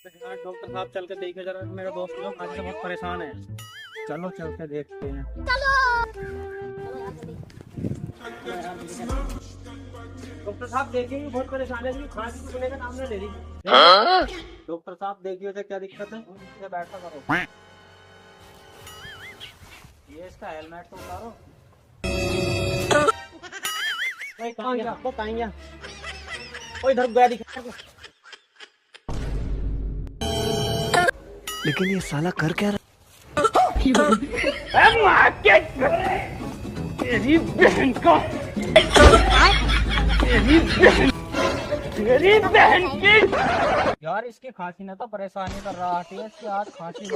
हाँ, डॉक्टर साहब चल के देखिए जरा, मेरा दोस्त जो खांसी से बहुत परेशान है। चलो चल के देखते हैं। डॉक्टर साहब देखिए, बहुत परेशान है जी, खांसी सुनने का नाम नहीं ले रही। डॉक्टर साहब देखिए तो क्या दिक्कत है, इसे बैठा करो। ये इसका हेलमेट तो उतारो। कहाँ गया? वो कहाँ गया? वो इधर गया दिखा। लेकिन ये साला कर क्या रहा? तेरी बहन का, तेरी बहन की यार, इसकी खांसी ने तो परेशानी कर रहा है। इसकी आज खांसी